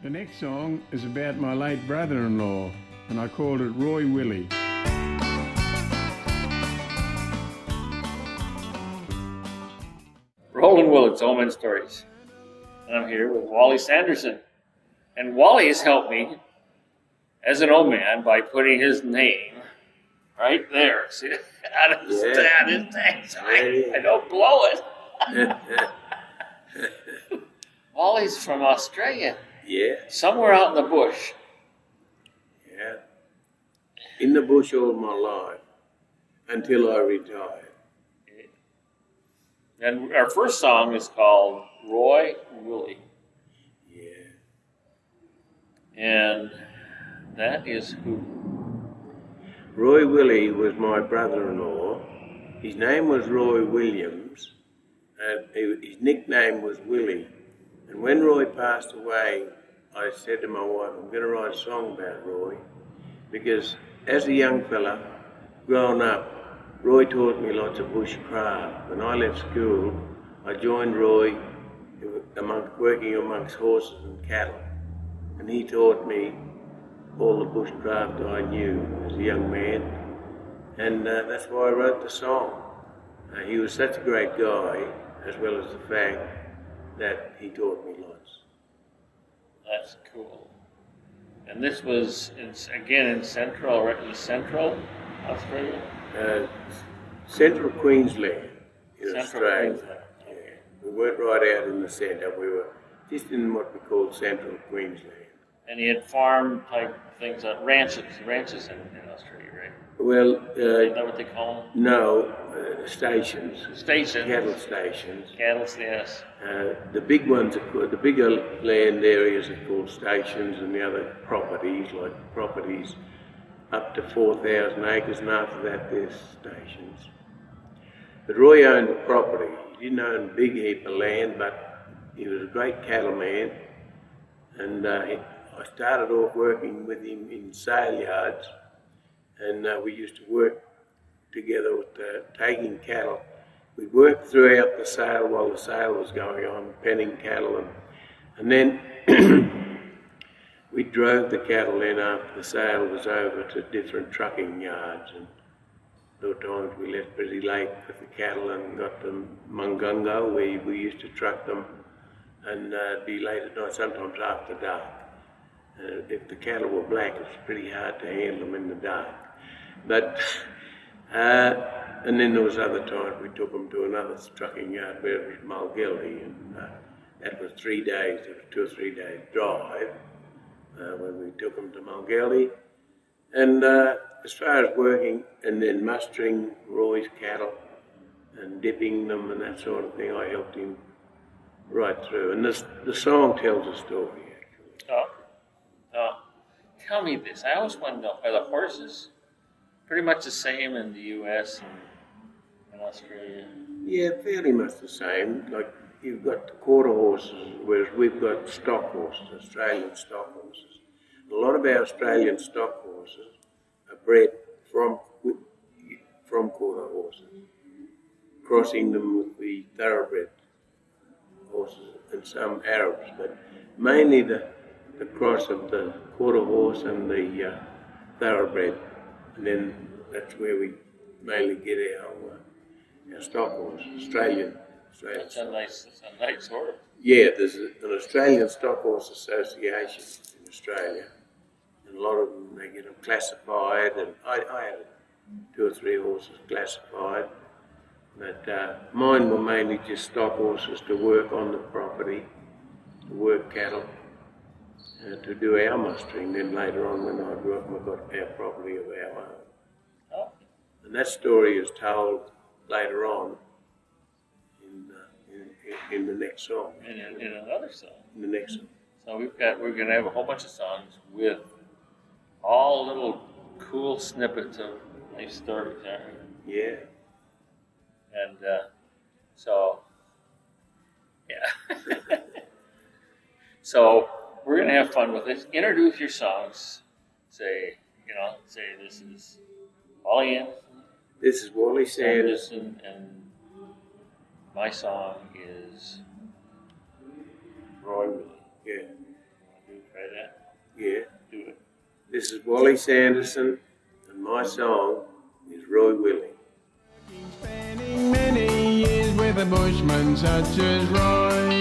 The next song is about my late brother-in-law, and I called it Willie. Roland Willits, Men Stories. And I'm here with Wally Sanderson. And Wally has helped me as an old man by putting his name right there. See, I don't blow it. Wally's from Australia. Yeah. Somewhere out in the bush. Yeah. In the bush all my life until I retired. And our first song is called Willie. Yeah. And that is who? Willie was my brother-in-law. His name was Roy Williams, and his nickname was Willie. And when Roy passed away, I said to my wife, I'm going to write a song about Roy, because as a young fella, growing up, Roy taught me lots of bushcraft. When I left school, I joined Roy working amongst horses and cattle, and he taught me all the bushcraft I knew as a young man, and that's why I wrote the song. He was such a great guy, as well as the fact that he taught me lots. That's cool. And this was, in Central Australia? Central Queensland in Central Australia. Queensland. Yeah. We weren't right out in the centre, we were just in what we called Central Queensland. And he had farm type things, ranches in Australia, right? Well, Is that what they call them? no, stations. Stations. Cattle stations. Cattle, yes. The big ones, the bigger land areas are called stations, and the other properties, like properties up to 4,000 acres, and after that there's stations. But Roy owned a property. He didn't own a big heap of land, but he was a great cattleman, and I started off working with him in sale yards, and we used to work together with taking cattle. We'd work throughout the sale while the sale was going on, penning cattle, and then we drove the cattle in after the sale was over to different trucking yards, and there were times we left pretty late with the cattle and got to Mungungo, where we used to truck them, and be late at night, sometimes after dark. If the cattle were black, it was pretty hard to handle them in the dark. But and then there was other times we took them to another trucking yard where it was Mulgildy, and that was 3 days, it was 2 or 3 days drive when we took them to Mulgildy. And as far as working and then mustering Roy's cattle and dipping them and that sort of thing, I helped him right through. And the song tells a story, actually. Tell me this. I always want to know, are the horses pretty much the same in the U.S. and Australia? Yeah, fairly much the same. Like, you've got the quarter horses, whereas we've got stock horses, Australian stock horses. A lot of our Australian stock horses are bred from quarter horses, crossing them with the thoroughbred horses and some Arabs, but mainly the cross of the quarter horse and the thoroughbred, and then that's where we mainly get our stock horse, Australian. That's a nice horse. Yeah, there's an Australian Stock Horse Association in Australia, and a lot of them, they get them classified, and I had 2 or 3 horses classified, but mine were mainly just stock horses to work on the property, to work cattle, to do our mustering. Then later on, when I grew up, we got our property of our own. Oh. And that story is told later on in the next song. In another song. In the next song. So we're going to have a whole bunch of songs with all little cool snippets of life stories, aren't we? Yeah. And so, yeah. So we're going to have fun with this. Introduce your songs. Say this is Wally Anderson. This is Wally Sanderson. And my song is Roy Willie. Yeah. This is Wally Sanderson, and my song is Roy Willie. Spending many years with a bushman such as Roy.